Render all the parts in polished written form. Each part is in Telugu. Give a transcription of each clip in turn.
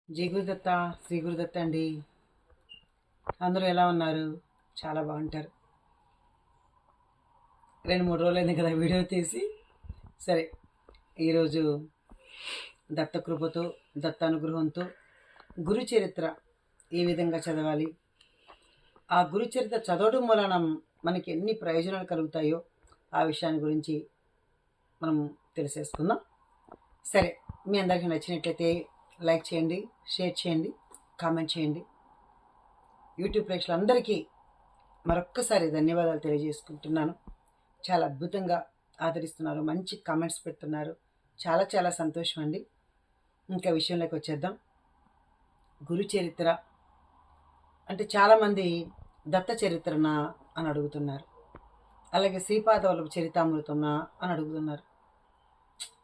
జై గురుదత్త, శ్రీ గురుదత్త అండి. అందరూ ఎలా ఉన్నారు? చాలా బాగుంటారు. 2-3 రోజులైంది కదా వీడియో తీసి. సరే, ఈరోజు దత్తకృపతో, దత్తానుగ్రహంతో గురు చరిత్ర ఏ విధంగా చదవాలి, ఆ గురు చరిత్ర చదవడం వలన మనకి ఎన్ని ప్రయోజనాలు కలుగుతాయో ఆ విషయాన్ని గురించి మనం తెలిసేసుకుందాం. సరే, మీ అందరికీ నచ్చినట్లయితే లైక్ చేయండి, షేర్ చేయండి, కామెంట్ చేయండి. యూట్యూబ్ ప్రేక్షకులందరికీ మరొక్కసారి ధన్యవాదాలు తెలియజేసుకుంటున్నాను. చాలా అద్భుతంగా ఆదరిస్తున్నారు, మంచి కామెంట్స్ పెడుతున్నారు. చాలా చాలా సంతోషం అండి. ఇంకా విషయంలోకి వచ్చేద్దాం. గురు చరిత్ర అంటే చాలామంది దత్త చరిత్రనా అని అడుగుతున్నారు, అలాగే శ్రీపాదవల్లభ చరితామృతమా అని అడుగుతున్నారు.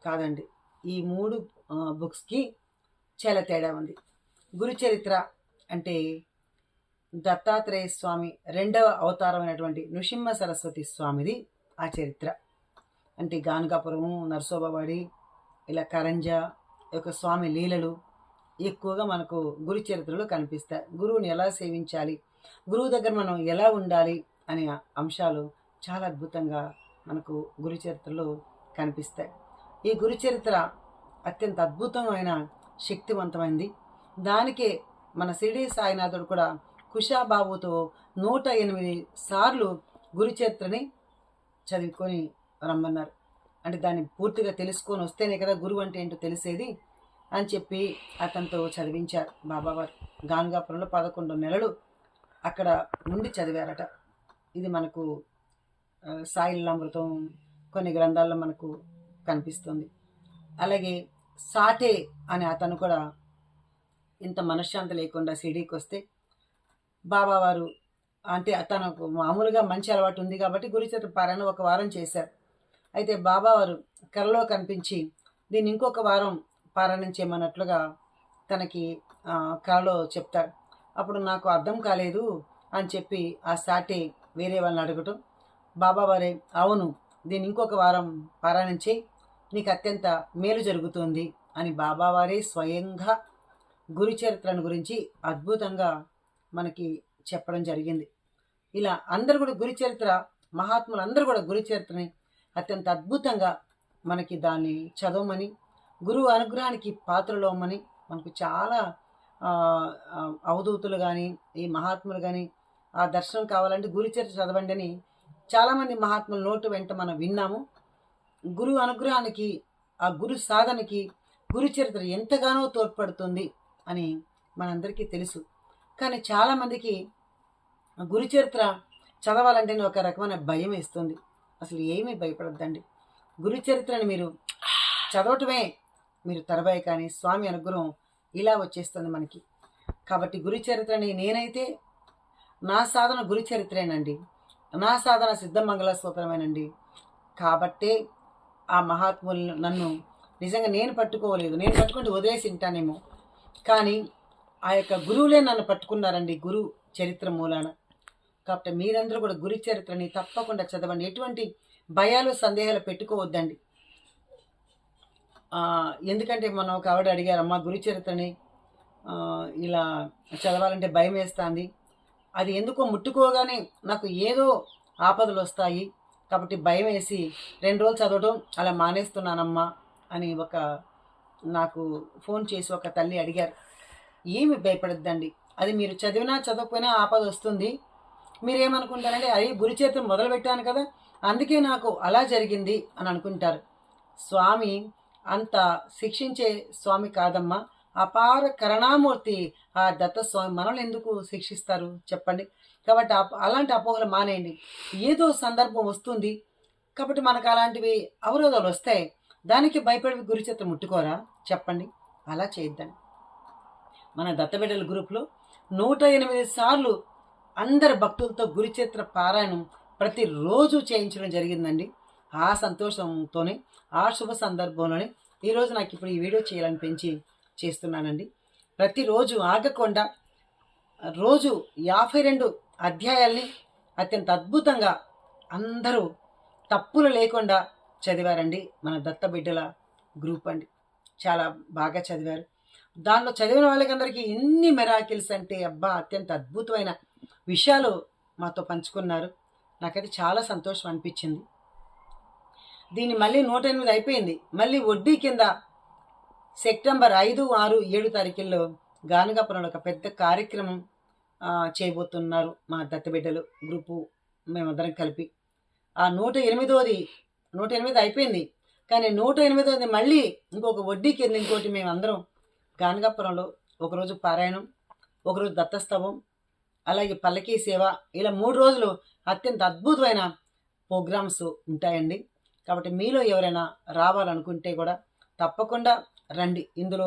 కాదండి, ఈ 3 బుక్స్కి చాలా తేడా ఉంది. గురు చరిత్ర అంటే దత్తాత్రేయ స్వామి 2వ అవతారమైనటువంటి నృసింహ సరస్వతి స్వామిది ఆ చరిత్ర. అంటే గానగాపురము, నరసోబవాడి, ఇలా కరంజ యొక్క స్వామి లీలలు ఎక్కువగా మనకు గురు చరిత్రలో కనిపిస్తాయి. గురువుని ఎలా సేవించాలి, గురువు దగ్గర మనం ఎలా ఉండాలి అనే అంశాలు చాలా అద్భుతంగా మనకు గురు చరిత్రలో కనిపిస్తాయి. ఈ గురు చరిత్ర అత్యంత అద్భుతమైన శక్తివంతమైంది. దానికే మన షిరిడి సాయినాథుడు కూడా కుషాబాబుతో 108 సార్లు గురు చరిత్రని చదువుకొని రమ్మన్నారు. అంటే దాన్ని పూర్తిగా తెలుసుకొని వస్తేనే కదా గురువు అంటే ఏంటో తెలిసేది అని చెప్పి అతనితో చదివించారు బాబావారు. గానుగాపురంలో 11 నెలలు అక్కడ ఉండి చదివారట. ఇది మనకు సాయిలీలామృతం కొన్ని గ్రంథాల్లో మనకు కనిపిస్తుంది. అలాగే సాటే అనే అతను కూడా ఇంత మనశ్శాంతి లేకుండా షిరిడీకి వస్తే బాబావారు అంటే తనకు మామూలుగా మంచి అలవాటు ఉంది కాబట్టి గురుచరిత్ర పారాయణ 1 వారం చేశారు. అయితే బాబావారు కలలో కనిపించి దీన్ని ఇంకొక వారం పారాయణం చేయమన్నట్లుగా తనకి కలలో చెప్తాడు. అప్పుడు నాకు అర్థం కాలేదు అని చెప్పి ఆ సాటే వేరే వాళ్ళని అడగటం, బాబావారే అవును దీన్ని ఇంకొక వారం పారాయణం చేయి, నీకు అత్యంత మేలు జరుగుతుంది అని బాబావారే స్వయంగా గురు చరిత్రను గురించి అద్భుతంగా మనకి చెప్పడం జరిగింది. ఇలా అందరూ కూడా గురు చరిత్ర, మహాత్ములు అందరూ కూడా గురు చరిత్రని అత్యంత అద్భుతంగా మనకి దాన్ని చదవమని, గురువు అనుగ్రహానికి పాత్రలోమని మనకు చాలా అవధూతులు కానీ ఈ మహాత్ములు కానీ ఆ దర్శనం కావాలంటే గురు చరిత్ర చదవండి అని చాలామంది మహాత్ముల నోటు వెంట మనం విన్నాము. గురువు అనుగ్రహానికి, ఆ గురు సాధనకి గురు చరిత్ర ఎంతగానో తోడ్పడుతుంది అని మనందరికీ తెలుసు. కానీ చాలామందికి గురు చరిత్ర చదవాలంటేనే ఒక రకమైన భయం వేస్తుంది. అసలు ఏమీ భయపడద్దండి. గురు చరిత్రని మీరు చదవటమే మీరు తరబాయి, కానీ స్వామి అనుగ్రహం ఇలా వచ్చేస్తుంది మనకి. కాబట్టి గురు చరిత్రని నేనైతే నా సాధన గురు చరిత్రేనండి, నా సాధన సిద్ధమంగళ స్తోత్రమేనండి. కాబట్టే ఆ మహాత్ములు నన్ను నిజంగా నేను పట్టుకోలేదు, నేను పట్టుకుంటే వదిలేసి ఉంటానేమో, కానీ ఆ యొక్క గురువులే నన్ను పట్టుకున్నారండి గురు చరిత్ర మూలాన. కాబట్టి మీరందరూ కూడా గురు చరిత్రని తప్పకుండా చదవండి. ఎటువంటి భయాలు సందేహాలు పెట్టుకోవద్దండి. ఎందుకంటే మనం ఒక ఆవిడ అడిగారు, అమ్మ గురు చరిత్రని ఇలా చదవాలంటే భయం వేస్తుంది, అది ఎందుకో ముట్టుకోగానే నాకు ఏదో ఆపదలు వస్తాయి, కాబట్టి భయం వేసి 2 రోజులు చదవడం అలా మానేస్తున్నానమ్మా అని నాకు ఫోన్ చేసి ఒక తల్లి అడిగారు. ఏమి భయపడద్దండి, అది మీరు చదివినా చదవకపోయినా ఆపద వస్తుంది. మీరేమనుకుంటారంటే అది గురు చరిత్ర మొదలు పెట్టాను కదా అందుకే నాకు అలా జరిగింది అని అనుకుంటారు. స్వామి అంత శిక్షించే స్వామి కాదమ్మా, అపార కరుణామూర్తి ఆ దత్త స్వామి. మనల్ని ఎందుకు శిక్షిస్తారు చెప్పండి? కాబట్టి అలాంటి అపోహలు మానేయండి. ఏదో సందర్భం వస్తుంది కాబట్టి మనకు అలాంటివి అవరోధాలు వస్తాయి, దానికి భయపడి గురుచరిత్ర ముట్టుకోరా చెప్పండి? అలా చేయొద్దండి. మన దత్తబిడ్డల గ్రూప్లో 108 సార్లు అందరు భక్తులతో గురుచరిత్ర పారాయణం ప్రతిరోజు చేయించడం జరిగిందండి. ఆ సంతోషంతోనే, ఆ శుభ సందర్భంలోనే ఈరోజు నాకు ఇప్పుడు ఈ వీడియో చేయాలనిపించి చేస్తున్నానండి. ప్రతిరోజు ఆగకుండా రోజు 52 అధ్యాయాల్ని అత్యంత అద్భుతంగా అందరూ తప్పులు లేకుండా చదివారండి మన దత్తబిడ్డల గ్రూప్ అండి. చాలా బాగా చదివారు. దాంట్లో చదివిన వాళ్ళకందరికీ ఎన్ని మెరాకిల్స్ అంటే అబ్బా అత్యంత అద్భుతమైన విషయాలు మాతో పంచుకున్నారు. నాకైతే చాలా సంతోషం అనిపించింది. దీన్ని మళ్ళీ 108 అయిపోయింది. మళ్ళీ వడ్డీ కింద సెప్టెంబర్ 5, 6, 7 తారీఖుల్లో గానుగాపురంలో ఒక పెద్ద కార్యక్రమం చేయబోతున్నారు మా దత్తబిడ్డలు గ్రూపు, మేమందరం కలిపి. ఆ 108 అయిపోయింది. కానీ 108ది మళ్ళీ ఇంకొక వడ్డీ కింద ఇంకోటి మేమందరం గానుగాపురంలో ఒకరోజు పారాయణం, ఒకరోజు దత్తస్తవం, అలాగే పల్లకీ సేవ, ఇలా 3 రోజులు అత్యంత అద్భుతమైన ప్రోగ్రామ్స్ ఉంటాయండి. కాబట్టి మీలో ఎవరైనా రావాలనుకుంటే కూడా తప్పకుండా రండి. ఇందులో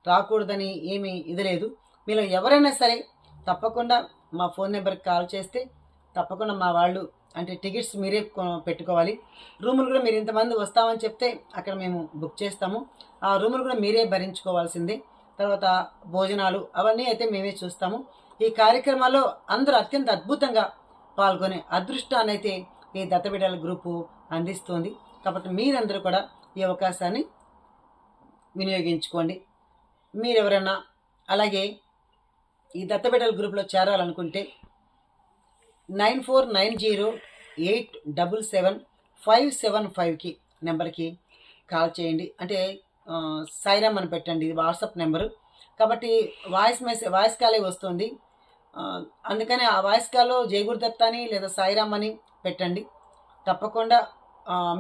రాకూడదని ఏమీ ఇది లేదు. మీలో ఎవరైనా సరే తప్పకుండా మా ఫోన్ నెంబర్కి కాల్ చేస్తే తప్పకుండా మా వాళ్ళు అంటే టికెట్స్ మీరే పెట్టుకోవాలి. రూములు కూడా మీరు ఇంతమంది వస్తామని చెప్తే అక్కడ మేము బుక్ చేస్తాము. ఆ రూములు కూడా మీరే భరించుకోవాల్సిందే. తర్వాత భోజనాలు అవన్నీ అయితే మేమే చూస్తాము. ఈ కార్యక్రమాల్లో అందరూ అత్యంత అద్భుతంగా పాల్గొనే అదృష్టాన్ని అయితే ఈ దత్తబిడ్డల గ్రూపు అందిస్తుంది. కాబట్టి మీరందరూ కూడా ఈ అవకాశాన్ని వినియోగించుకోండి. మీరెవరైనా అలాగే ఈ దత్తబిడ్డల గ్రూప్లో చేరాలనుకుంటే 9490877575కి నెంబర్కి కాల్ చేయండి. అంటే సాయిరామ్ అని పెట్టండి, ఇది వాట్సాప్ నెంబరు. కాబట్టి వాయిస్ కాలే వస్తుంది. అందుకని ఆ వాయిస్ కాల్లో జయగురు దత్త అని లేదా సాయిరామ్ అని పెట్టండి. తప్పకుండా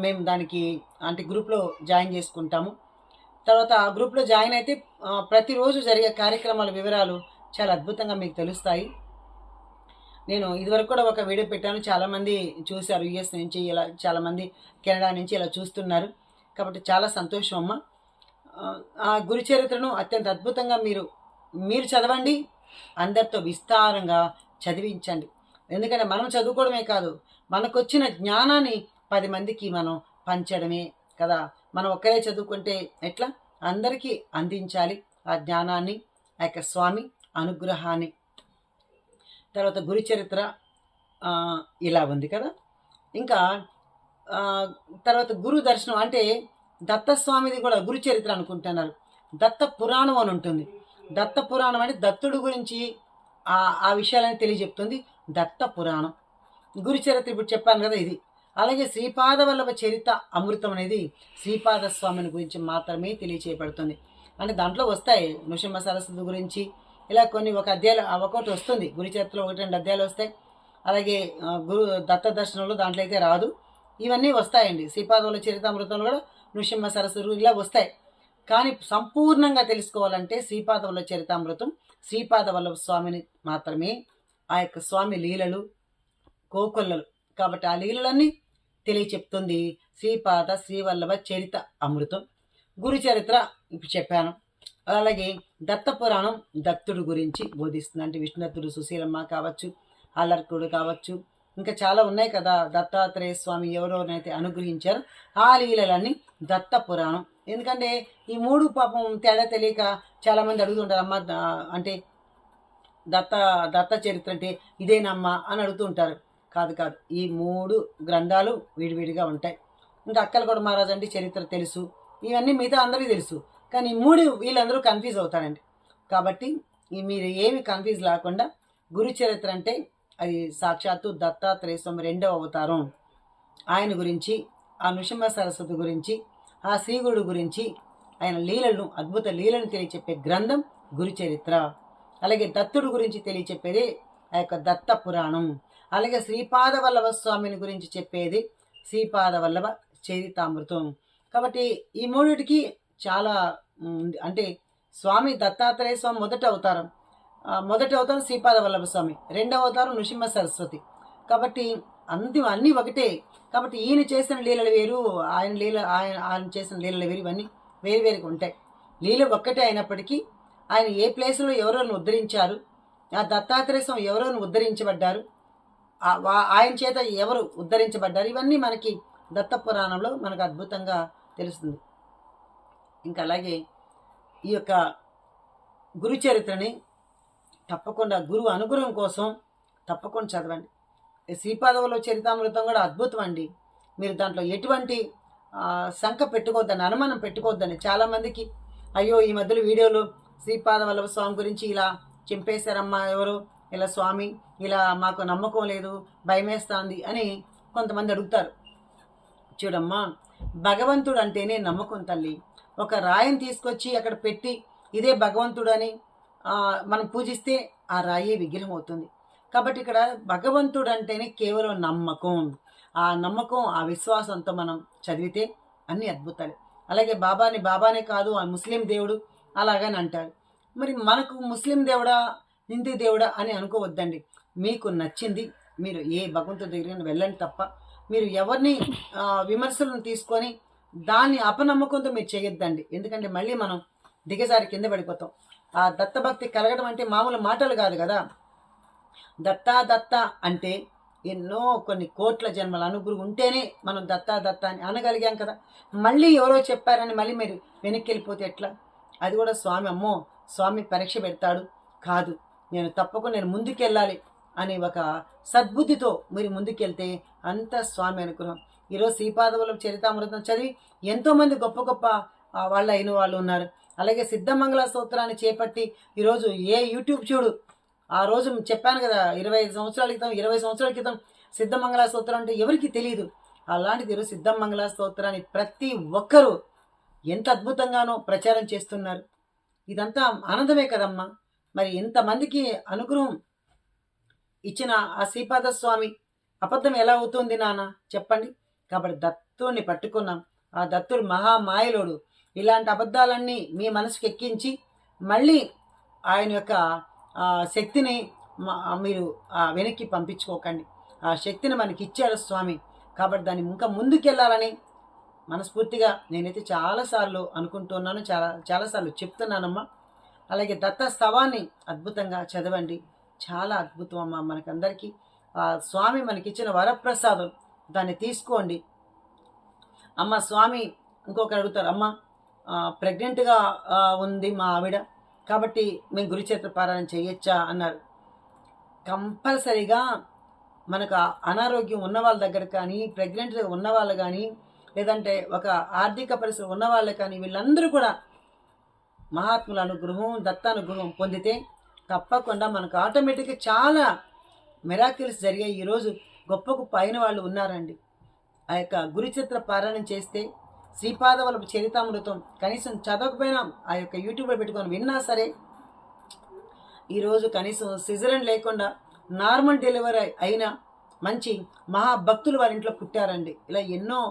మేము దానికి అంటే గ్రూప్లో జాయిన్ చేసుకుంటాము. తర్వాత ఆ గ్రూప్లో జాయిన్ అయితే ప్రతిరోజు జరిగే కార్యక్రమాల వివరాలు చాలా అద్భుతంగా మీకు తెలుస్తాయి. నేను ఇదివరకు కూడా ఒక వీడియో పెట్టాను, చాలామంది చూశారు. యుఎస్ నుంచి ఇలా చాలామంది, కెనడా నుంచి ఇలా చూస్తున్నారు. కాబట్టి చాలా సంతోషం అమ్మ. ఆ గురు చరిత్రను అత్యంత అద్భుతంగా మీరు చదవండి, అందరితో విస్తారంగా చదివించండి. ఎందుకంటే మనం చదువుకోవడమే కాదు, మనకొచ్చిన జ్ఞానాన్ని 10 మందికి మనం పంచడమే కదా. మనం ఒక్కరే చదువుకుంటే ఎట్లా, అందరికీ అందించాలి ఆ జ్ఞానాన్ని, ఆ యొక్క స్వామి అనుగ్రహాన్ని. తర్వాత గురు చరిత్ర ఇలా ఉంది కదా. ఇంకా తర్వాత గురు దర్శనం అంటే దత్తస్వామిది కూడా గురు చరిత్ర అనుకుంటున్నారు. దత్త పురాణం అని ఉంటుంది. దత్త పురాణం అంటే దత్తుడు గురించి ఆ విషయాలని తెలియజెప్తుంది దత్త పురాణం. గురు చరిత్ర ఇప్పుడు చెప్పాను కదా ఇది. అలాగే శ్రీపాద వల్లభ చరిత అమృతం అనేది శ్రీపాద స్వామిని గురించి మాత్రమే తెలియచేయబడుతుంది. అంటే దాంట్లో వస్తాయి నృసింహ సరస్వతి గురించి ఇలా కొన్ని ఒక అధ్యాయాలు ఒకటి వస్తుంది. గురు చరిత్రలో 1-2 అధ్యాయాలు వస్తాయి. అలాగే గురు దత్త దర్శనంలో దాంట్లో అయితే రాదు. ఇవన్నీ వస్తాయండి. శ్రీపాద వల్లభ చరితామృతంలో కూడా నృసింహ సరస్వతి ఇలా వస్తాయి. కానీ సంపూర్ణంగా తెలుసుకోవాలంటే శ్రీపాద వల్లభ చరితామృతం శ్రీపాద వల్లభ స్వామిని మాత్రమే, ఆ యొక్క స్వామి లీలలు కోకొల్లలు. కాబట్టి ఆ లీలలన్నీ తెలియచెప్తుంది శ్రీపాద శ్రీవల్లభ చరిత అమృతం. గురు చరిత్ర ఇప్పుడు చెప్పాను. అలాగే దత్త పురాణం దత్తుడు గురించి బోధిస్తుంది. అంటే విష్ణుదత్తుడు, సుశీలమ్మ కావచ్చు, అల్లర్కుడు కావచ్చు, ఇంకా చాలా ఉన్నాయి కదా. దత్తాత్రేయ స్వామి ఎవరెవరినైతే అనుగ్రహించారో ఆ లీలలన్నీ దత్త పురాణం. ఎందుకంటే ఈ 3 పాపం తేడా తెలియక చాలామంది అడుగుతుంటారు, అమ్మ అంటే దత్త చరిత్ర అంటే ఇదేనమ్మా అని అడుగుతుంటారు. కాదు, ఈ 3 గ్రంథాలు విడివిడిగా ఉంటాయి. ఇంకా అక్కలకోట మహారాజు అంటే చరిత్ర తెలుసు, ఇవన్నీ మిగతా అందరికీ తెలుసు. కానీ ఈ 3 వీళ్ళందరూ కన్ఫ్యూజ్ అవుతారండి. కాబట్టి మీరు ఏమి కన్ఫ్యూజ్ లేకుండా గురు చరిత్ర అంటే అది సాక్షాత్తు దత్తాత్రేయ స్వామి 2వ అవతారం, ఆయన గురించి, ఆ నృసింహ సరస్వతి గురించి, ఆ శ్రీగుడు గురించి, ఆయన లీలలను, అద్భుత లీలను తెలియచెప్పే గ్రంథం గురు చరిత్ర. అలాగే దత్తుడు గురించి తెలియచెప్పేది ఆ యొక్క దత్త పురాణం. అలాగే శ్రీపాద వల్లభ స్వామిని గురించి చెప్పేది శ్రీపాద వల్లభ చరితామృతం. కాబట్టి ఈ 3టికి చాలా అంటే స్వామి దత్తాత్రేయ స్వామి మొదటి అవతారం శ్రీపాద వల్లభ స్వామి, 2వ అవతారం నృసింహ సరస్వతి. కాబట్టి అన్నీ ఒకటే. కాబట్టి ఈయన చేసిన లీలలు వేరు, ఆయన చేసిన లీలలు వేరు, ఇవన్నీ వేరువేరుగా ఉంటాయి. లీల ఒక్కటే అయినప్పటికీ ఆయన ఏ ప్లేస్లో ఎవరెవరిని ఉద్ధరించారు, ఆ దత్తాత్రేయ స్వామి ఎవరెవరిని ఉద్ధరించబడ్డారు, ఆయన చేత ఎవరు ఉద్ధరించబడ్డారు, ఇవన్నీ మనకి దత్త పురాణంలో మనకు అద్భుతంగా తెలుస్తుంది. ఇంకా అలాగే ఈ యొక్క గురు చరిత్రని తప్పకుండా గురువు అనుగ్రహం కోసం తప్పకుండా చదవండి. శ్రీపాద వల్లభ చరితామృతం కూడా అద్భుతం అండి. మీరు దాంట్లో ఎటువంటి శంక పెట్టుకోవద్దని, అనుమానం పెట్టుకోవద్దని. చాలామందికి అయ్యో ఈ మధ్యలో వీడియోలు శ్రీపాద వల్లభ స్వామి గురించి ఇలా చింపేశారమ్మా ఎవరు, ఇలా స్వామి ఇలా మాకు నమ్మకం లేదు, భయమేస్తుంది అని కొంతమంది అడుగుతారు. చూడమ్మా, భగవంతుడు అంటేనే నమ్మకం తల్లి. ఒక రాయిని తీసుకొచ్చి అక్కడ పెట్టి ఇదే భగవంతుడు అని మనం పూజిస్తే ఆ రాయే విగ్రహం అవుతుంది. కాబట్టి ఇక్కడ భగవంతుడు అంటేనే కేవలం నమ్మకం. ఆ నమ్మకం, ఆ విశ్వాసంతో మనం చదివితే అన్ని అద్భుతాలు. అలాగే బాబానే కాదు ఆ ముస్లిం దేవుడు అలాగని అంటారు. మరి మనకు ముస్లిం దేవుడా హిందూ దేవుడా అని అనుకోవద్దండి. మీకు నచ్చింది మీరు ఏ భగవంతుడి దగ్గర వెళ్ళండి తప్ప మీరు ఎవరిని విమర్శలను తీసుకొని దాన్ని అపనమ్మకంతో మీరు చేయొద్దండి. ఎందుకంటే మళ్ళీ మనం దిగజారి కింద పడిపోతాం. ఆ దత్తభక్తి కలగడం అంటే మామూలు మాటలు కాదు కదా. దత్త అంటే ఎన్నో కొన్ని కోట్ల జన్మల అనుగ్రహం ఉంటేనే మనం దత్త అని అనగలిగాం కదా. మళ్ళీ ఎవరో చెప్పారని మళ్ళీ మీరు వెనక్కి వెళ్ళిపోతే ఎట్లా? అది కూడా స్వామి పరీక్ష పెడతాడు కాదు, నేను ముందుకెళ్ళాలి అనే ఒక సద్బుద్ధితో మీరు ముందుకెళ్తే అంత స్వామి అనుగ్రహం. ఈరోజు శ్రీపాద వల్లభ చరితామృతం చదివి ఎంతోమంది గొప్ప గొప్ప వాళ్ళు అయిన వాళ్ళు ఉన్నారు. అలాగే సిద్ధమంగళ స్తోత్రాన్ని చేపట్టి ఈరోజు యూట్యూబ్ చూడు, ఆ రోజు చెప్పాను కదా 20 సంవత్సరాల క్రితం సిద్ధమంగళ స్తోత్రం అంటే ఎవరికి తెలియదు. అలాంటిది ఈరోజు సిద్ధమంగళ స్తోత్రాన్ని ప్రతి ఒక్కరూ ఎంత అద్భుతంగానో ప్రచారం చేస్తున్నారు. ఇదంతా ఆనందమే కదమ్మా. మరి ఎంతమందికి అనుగ్రహం ఇచ్చిన ఆ శ్రీపాద స్వామి అబద్ధం ఎలా అవుతుంది నాన్న చెప్పండి. కాబట్టి దత్తుడిని పట్టుకున్నాం. ఆ దత్తుడు మహామాయలోడు. ఇలాంటి అబద్ధాలన్నీ మీ మనసుకు ఎక్కించి మళ్ళీ ఆయన యొక్క శక్తిని మీరు వెనక్కి పంపించుకోకండి. ఆ శక్తిని మనకి ఇచ్చాడు స్వామి. కాబట్టి దాన్ని ఇంకా ముందుకెళ్ళాలని మనస్ఫూర్తిగా నేనైతే చాలాసార్లు అనుకుంటున్నాను, చాలాసార్లు చెప్తున్నానమ్మా. అలాగే దత్త స్తవాన్ని అద్భుతంగా చదవండి, చాలా అద్భుతం అమ్మా. మనకందరికీ ఆ స్వామి మనకిచ్చిన వరప్రసాదం, దాన్ని తీసుకోండి అమ్మ. స్వామి ఇంకొకరు అడుగుతారు, అమ్మ ప్రెగ్నెంట్గా ఉంది మా ఆవిడ, కాబట్టి మేము గురుచరిత్ర పారాయణ చేయొచ్చా అన్నారు. కంపల్సరీగా మనకు అనారోగ్యం ఉన్న వాళ్ళ దగ్గర కానీ, ప్రెగ్నెంట్గా ఉన్న వాళ్ళు కానీ, లేదంటే ఒక ఆర్థిక పరిస్థితి ఉన్న వాళ్ళు కానీ, వీళ్ళందరూ కూడా మహాత్ముల అనుగ్రహం, దత్తానుగ్రహం పొందితే తప్పకుండా మనకు ఆటోమేటిక్గా చాలా మిరాకిల్స్ జరిగాయి. ఈరోజు గొప్ప గొప్ప అయిన వాళ్ళు ఉన్నారండి. ఆ యొక్క గురుచరిత్ర పారాయణం చేస్తే శ్రీపాద వల్లభ చరితామృతం కనీసం చదవకపోయినా ఆ యొక్క యూట్యూబ్లో పెట్టుకొని విన్నా సరే, ఈరోజు కనీసం సిజరన్ లేకుండా నార్మల్ డెలివరీ అయిన మంచి మహాభక్తులు వారి ఇంట్లో పుట్టారండి. ఇలా ఎన్నో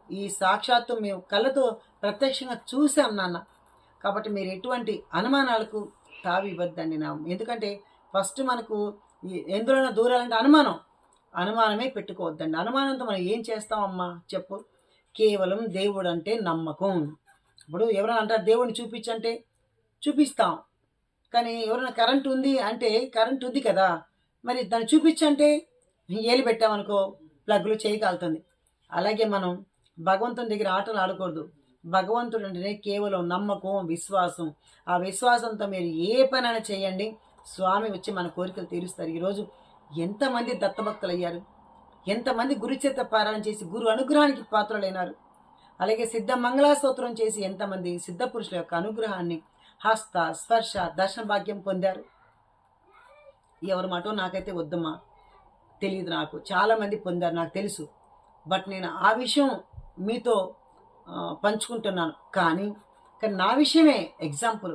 ఈ సాక్షాత్తు మేము కళ్ళతో ప్రత్యక్షంగా చూసాం నాన్న. కాబట్టి మీరు ఎటువంటి అనుమానాలకు తావి ఇవ్వద్దండి నా. ఎందుకంటే ఫస్ట్ మనకు ఎందులోనైనా దూరాలంటే అనుమానమే పెట్టుకోవద్దండి. అనుమానంతో మనం ఏం చేస్తామమ్మా చెప్పు. కేవలం దేవుడు అంటే నమ్మకం. ఇప్పుడు ఎవరైనా అంటారు దేవుడిని చూపించంటే చూపిస్తాం, కానీ ఎవరైనా కరెంట్ ఉంది అంటే కరెంట్ ఉంది కదా, మరి దాన్ని చూపించంటే ఏలి పెట్టామనుకో ప్లగ్లు చేయగలుగుతుంది. అలాగే మనం భగవంతుని దగ్గర ఆటలు ఆడకూడదు. భగవంతుడు అంటేనే కేవలం నమ్మకం, విశ్వాసం. ఆ విశ్వాసంతో మీరు ఏ పనైనా చేయండి, స్వామి వచ్చి మన కోరికలు తీరుస్తారు. ఈరోజు ఎంతమంది దత్తభక్తులు అయ్యారు, ఎంతమంది గురుచరిత్ర పారాయణ చేసి గురు అనుగ్రహానికి పాత్రలైనారు. అలాగే సిద్ధ మంగళాస్తోత్రం చేసి ఎంతమంది సిద్ధ పురుషుల యొక్క అనుగ్రహాన్ని, హస్త స్పర్శ దర్శన భాగ్యం పొందారు. ఎవరి మాటో నాకైతే వద్దమ్మా, తెలియదు. నాకు చాలామంది పొందారు, నాకు తెలుసు. బట్ నేను ఆ విషయం మీతో పంచుకుంటున్నాను. కానీ నా విషయమే ఎగ్జాంపుల్.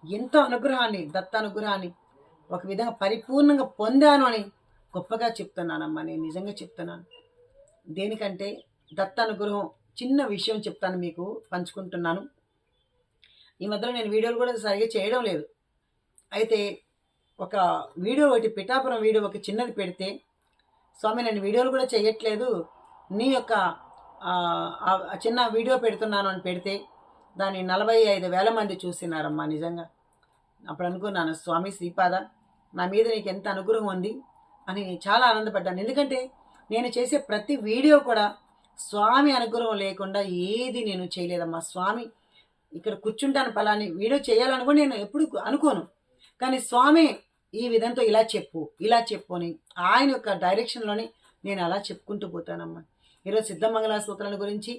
ఎంతో అనుగ్రహాన్ని, దత్త అనుగ్రహాన్ని ఒక విధంగా పరిపూర్ణంగా పొందాను అని గొప్పగా చెప్తున్నానమ్మా. నేను నిజంగా చెప్తున్నాను. దేనికంటే దత్త అనుగ్రహం చిన్న విషయం చెప్తాను, మీకు పంచుకుంటున్నాను. ఈ మధ్యలో నేను వీడియోలు కూడా సరిగ్గా చేయడం లేదు. అయితే ఒక వీడియో ఒకటి, పిఠాపురం వీడియో ఒక చిన్నది పెడితే, స్వామి నేను వీడియోలు కూడా చేయట్లేదు, నీ యొక్క చిన్న వీడియో పెడుతున్నాను అని పెడితే దాన్ని 45,000 మంది చూస్తున్నారమ్మా. నిజంగా అప్పుడు అనుకున్నాను, స్వామి శ్రీపాద నా మీద నీకు ఎంత అనుగ్రహం ఉంది అని చాలా ఆనందపడ్డాను. ఎందుకంటే నేను చేసే ప్రతి వీడియో కూడా స్వామి అనుగ్రహం లేకుండా ఏది నేను చేయలేదమ్మా. స్వామి ఇక్కడ కూర్చుంటాను పలాని వీడియో చేయాలనుకుని నేను ఎప్పుడు అనుకోను, కానీ స్వామి ఈ విధంతో ఇలా చెప్పు అని ఆయన యొక్క డైరెక్షన్లోని నేను అలా చెప్పుకుంటూ పోతానమ్మా. ఈరోజు సిద్ధమంగళ స్తోత్రాల గురించి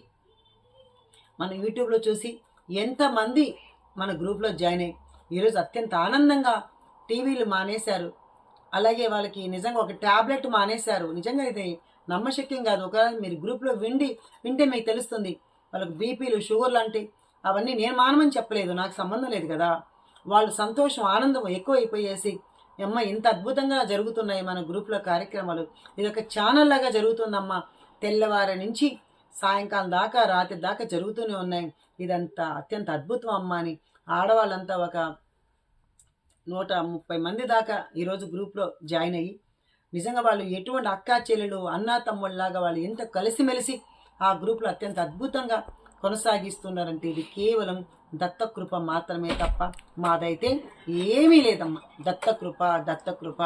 మన యూట్యూబ్లో చూసి ఎంతమంది మన గ్రూప్లో జాయిన్ అయ్యి ఈరోజు అత్యంత ఆనందంగా టీవీలు మానేశారు. అలాగే వాళ్ళకి నిజంగా ఒక ట్యాబ్లెట్ మానేశారు. నిజంగా ఇది నమ్మశక్యం కాదు. ఒకవేళ మీరు గ్రూప్లో వింటే మీకు తెలుస్తుంది. వాళ్ళకి బీపీలు, షుగర్లు అంటే అవన్నీ నేను మానమని చెప్పలేదు, నాకు సంబంధం లేదు కదా. వాళ్ళు సంతోషం, ఆనందం ఎక్కువైపోయేసి అమ్మ ఇంత అద్భుతంగా జరుగుతున్నాయి మన గ్రూప్లో కార్యక్రమాలు, ఇది ఒక ఛానల్ లాగా జరుగుతుందమ్మా, తెల్లవారి నుంచి సాయంకాలం దాకా రాత్రి దాకా జరుగుతూనే ఉన్నాయి, ఇదంతా అత్యంత అద్భుతం అమ్మ అని ఆడవాళ్ళంతా ఒక 130 మంది దాకా ఈరోజు గ్రూప్లో జాయిన్ అయ్యి నిజంగా వాళ్ళు ఎటువంటి అక్కా చెల్లెలు అన్నా తమ్ముళ్ళలాగా వాళ్ళు ఎంత కలిసిమెలిసి ఆ గ్రూప్లో అత్యంత అద్భుతంగా కొనసాగిస్తున్నారంటే ఇది కేవలం దత్తకృప మాత్రమే తప్ప మాదైతే ఏమీ లేదమ్మా. దత్తకృప.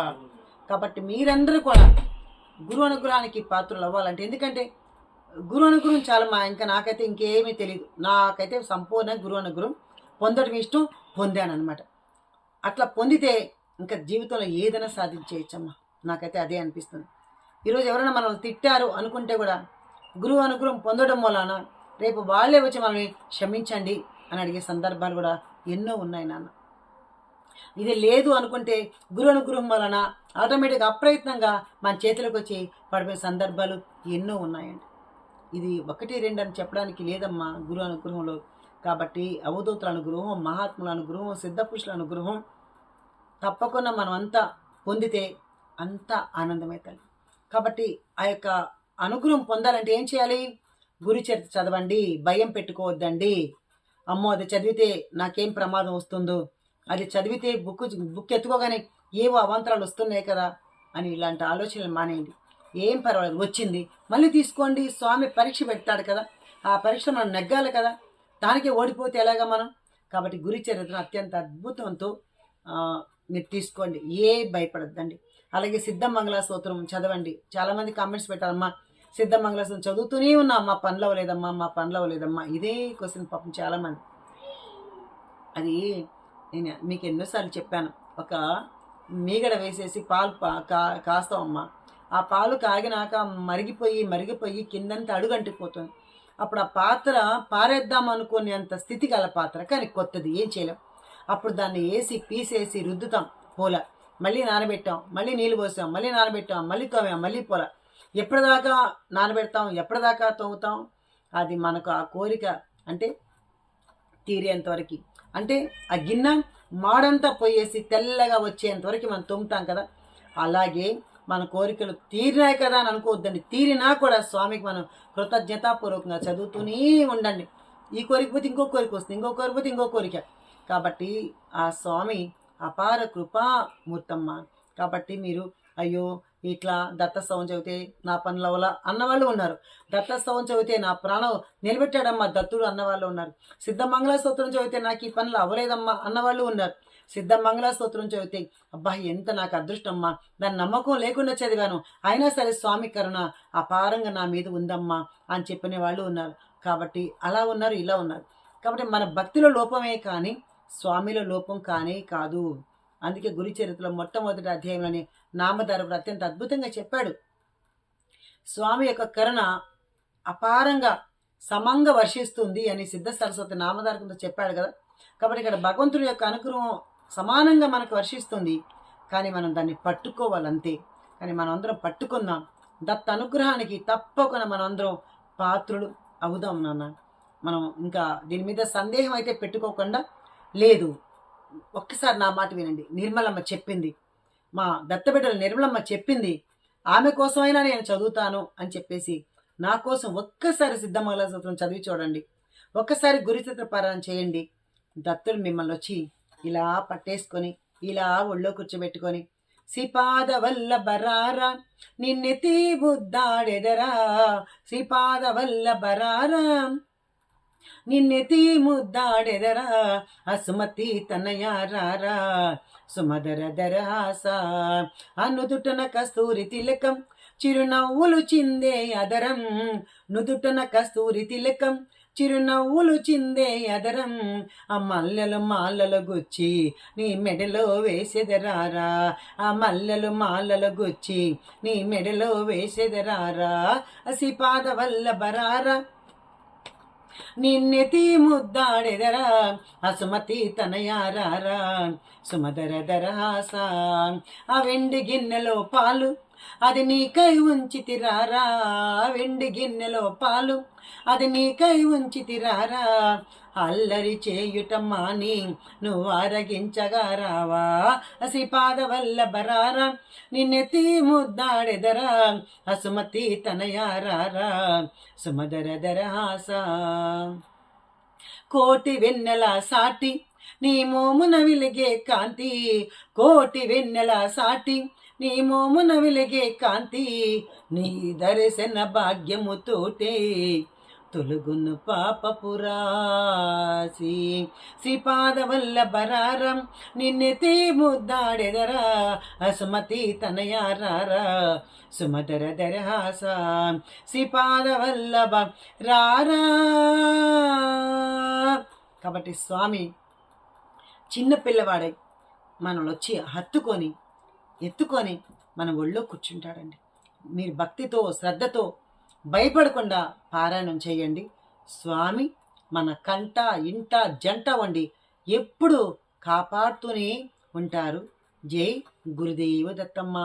కాబట్టి మీరందరూ కూడా గురు అనుగ్రహానికి పాత్రలు అవ్వాలంటే, ఎందుకంటే గురు అనుగ్రహం చాలా ఇంకా నాకైతే ఇంకేమీ తెలియదు. నాకైతే సంపూర్ణ గురు అనుగ్రహం పొందడం ఇష్టం, పొందానమాట. అట్లా పొందితే ఇంకా జీవితంలో ఏదైనా సాధించేయచ్చమ్మా. నాకైతే అదే అనిపిస్తుంది. ఈరోజు ఎవరైనా మనల్ని తిట్టారు అనుకుంటే కూడా గురువు అనుగ్రహం పొందడం వలన రేపు వాళ్ళే వచ్చి మనల్ని క్షమించండి అని అడిగే సందర్భాలు కూడా ఎన్నో ఉన్నాయి నాన్న. ఇది లేదు అనుకుంటే గురు అనుగ్రహం వలన ఆటోమేటిక్గా అప్రయత్నంగా మన చేతులకు వచ్చి పడిపోయే సందర్భాలు ఎన్నో ఉన్నాయండి. ఇది 1, 2 అని చెప్పడానికి లేదమ్మా గురు అనుగ్రహంలో. కాబట్టి అవధూతుల అనుగ్రహం, మహాత్ముల అనుగ్రహం, సిద్ధపురుషుల అనుగ్రహం తప్పకుండా మనం అంతా పొందితే అంతా ఆనందమే తల్లి. కాబట్టి ఆ యొక్క అనుగ్రహం పొందాలంటే ఏం చేయాలి? గురు చరిత్ర చదవండి, భయం పెట్టుకోవద్దండి. అమ్మో అది చదివితే నాకేం ప్రమాదం వస్తుందో, అది చదివితే బుక్ ఎత్తుకోగానే ఏవో అవాంతరాలు వస్తున్నాయి కదా అని ఇలాంటి ఆలోచనలు మానేయండి. ఏం పర్వాలేదు, వచ్చింది మళ్ళీ తీసుకోండి. స్వామి పరీక్ష పెడతాడు కదా, ఆ పరీక్ష మనం నెగ్గాలి కదా, దానికే ఓడిపోతే ఎలాగా మనం? కాబట్టి గురు చరిత్ర అత్యంత అద్భుతంతో మీరు తీసుకోండి, ఏ భయపడద్దండి. అలాగే సిద్ధమంగళ స్తోత్రం చదవండి. చాలామంది కామెంట్స్ పెట్టారమ్మా, సిద్ధమంగళ స్తోత్రం చదువుతూనే ఉన్నా, మా పనులు అవ్వలేదమ్మా, ఇదే క్వశ్చన్ పాపం చాలామంది. అది నేను మీకు ఎన్నోసార్లు చెప్పాను, ఒక మీగడ వేసేసి పాలు కాస్తామమ్మా, ఆ పాలు కాగినాక మరిగిపోయి కిందంతా అడుగంటిపోతుంది. అప్పుడు ఆ పాత్ర పారేద్దాం అనుకునేంత స్థితి గల పాత్ర, కానీ కొత్తది, ఏం చేయలేం. అప్పుడు దాన్ని వేసి పీసేసి రుద్దుతాం పోల, మళ్ళీ నానబెట్టాం, మళ్ళీ నీళ్ళు పోసాం, మళ్ళీ నానబెట్టాం, మళ్ళీ తోమాం, మళ్ళీ పోల. ఎప్పటిదాకా నానబెడతాం, ఎప్పటిదాకా తోముతాం? అది మనకు ఆ కోరిక అంటే తీరేంతవరకు, అంటే ఆ గిన్నె మాడంతా పోయేసి తెల్లగా వచ్చేంతవరకు మనం తోముతాం కదా. అలాగే మన కోరికలు తీరినాయి కదా అని అనుకోవద్దండి. తీరినా కూడా స్వామికి మనం కృతజ్ఞతాపూర్వకంగా చదువుతూనే ఉండండి. ఈ కోరిక పోతే ఇంకో కోరిక వస్తుంది, ఇంకో కోరిక పోతే ఇంకో కోరిక. కాబట్టి ఆ స్వామి అపార కృపామూర్తమ్మ. కాబట్టి మీరు అయ్యో ఇట్లా దత్తస్తవం చదివితే నా పనులు అవలా అన్నవాళ్ళు ఉన్నారు, దత్తస్తవం చదివితే నా ప్రాణం నిలబెట్టాడమ్మా దత్తుడు అన్నవాళ్ళు ఉన్నారు, సిద్ధమంగళ స్తోత్రం చదివితే నాకు ఈ పనులు అవ్వలేదమ్మా అన్నవాళ్ళు ఉన్నారు, సిద్ధమంగళ స్తోత్రం చదివితే అబ్బా ఎంత నాకు అదృష్టమ్మా, దాని నమ్మకం లేకుండా చదివాను అయినా సరే స్వామి కరుణ అపారంగా నా మీద ఉందమ్మా అని చెప్పిన వాళ్ళు ఉన్నారు. కాబట్టి అలా ఉన్నారు, ఇలా ఉన్నారు. కాబట్టి మన భక్తిలో లోపమే కానీ స్వామిలో లోపం కానే కాదు. అందుకే గురు చరిత్రలో మొట్టమొదటి అధ్యాయంలోని నామధారకుడు అత్యంత అద్భుతంగా చెప్పాడు, స్వామి యొక్క కరుణ అపారంగా సమంగా వర్షిస్తుంది అని సిద్ధ సరస్వతి నామధారకుడితో చెప్పాడు కదా. కాబట్టి ఇక్కడ భగవంతుడి యొక్క అనుగ్రహం సమానంగా మనకు వర్షిస్తుంది, కానీ మనం దాన్ని పట్టుకోవాలంతే. కానీ మనం అందరం పట్టుకున్నాం దత్త అనుగ్రహానికి, తప్పకుండా మనం అందరం పాత్రులు అవుదాం నాన్న. మనం ఇంకా దీని మీద సందేహం అయితే పెట్టుకోకుండా లేదు. ఒక్కసారి నా మాట వినండి, నిర్మలమ్మ చెప్పింది, మా దత్తబిడ్డలు నిర్మలమ్మ చెప్పింది, ఆమె కోసమైనా నేను చదువుతాను అని చెప్పేసి నా కోసం ఒక్కసారి సిద్ధమంగళ స్తోత్రం చదివి చూడండి, ఒక్కసారి గురుచరిత్ర పారాయణ చేయండి. దత్తుడు మిమ్మల్ని వచ్చి ఇలా పట్టేసుకొని ఇలా ఒళ్ళో కూర్చోబెట్టుకొని శ్రీపాద వల్లభరారా నిన్నెతి బుద్ధాడెదరా, శ్రీపాద వల్లభరారా నిన్నెతి ముద్దాడెదరా, అసుమతి తనయారారా సుమధర దరహాస, అనుదుటన కస్తూరి తిలకం చిరునవ్వులు చిందే అదరం, నుదుటన కస్తూరి తిలకం చిరునవ్వులు చిందే అదరం, ఆ మల్లెలు మాలలు గుచ్చి నీ మెడలో వేసెదరారా, ఆ మల్లెలు మాలలు గుచ్చి నీ మెడలో వేసెదరారా, శ్రీపాద వల్లభరారా నిన్నెతి ముద్దాడెదరా అసుమతి తనయారారా సుమధర దరహాస. ఆ వెండి గిన్నెలో పాలు అది నీకై ఉంచితిరారా, వెండి గిన్నెలో పాలు అది నీకై ఉంచితిరారా. అల్లరి చేయుట మాని నువ్వు ఆరగించగా రావా, శ్రీపాద వల్లభరారా నిన్నెత్తి ముద్దాడెదరా అసుమతి తనయారారా సుమధర దరహాస. కోటి వెన్నెల సాటి నీ మోమున వెలిగే కాంతి, కోటి వెన్నెల సాటి నీ మోమున వెలిగే కాంతి. నీ దర్శన భాగ్యముతోటే తొలుగును పాపపురాసి. శ్రీపాద వల్లభరారం నిన్నెతి ముద్దాడెదరా అసుమతి తనయారారా సుమధర దరహాస. శ్రీపాద వల్లభ రారా. కాబట్టి స్వామి చిన్న పిల్లవాడై మనల్ని వచ్చి హత్తుకొని ఎత్తుకొని మన ఒళ్ళో కూర్చుంటాడండి. మీరు భక్తితో శ్రద్ధతో భయపడకుండా పారాయణం చేయండి. స్వామి మన కంట ఇంట జంట వండి ఎప్పుడు కాపాడుతూనే ఉంటారు. జై గురుదేవ దత్తమ్మ.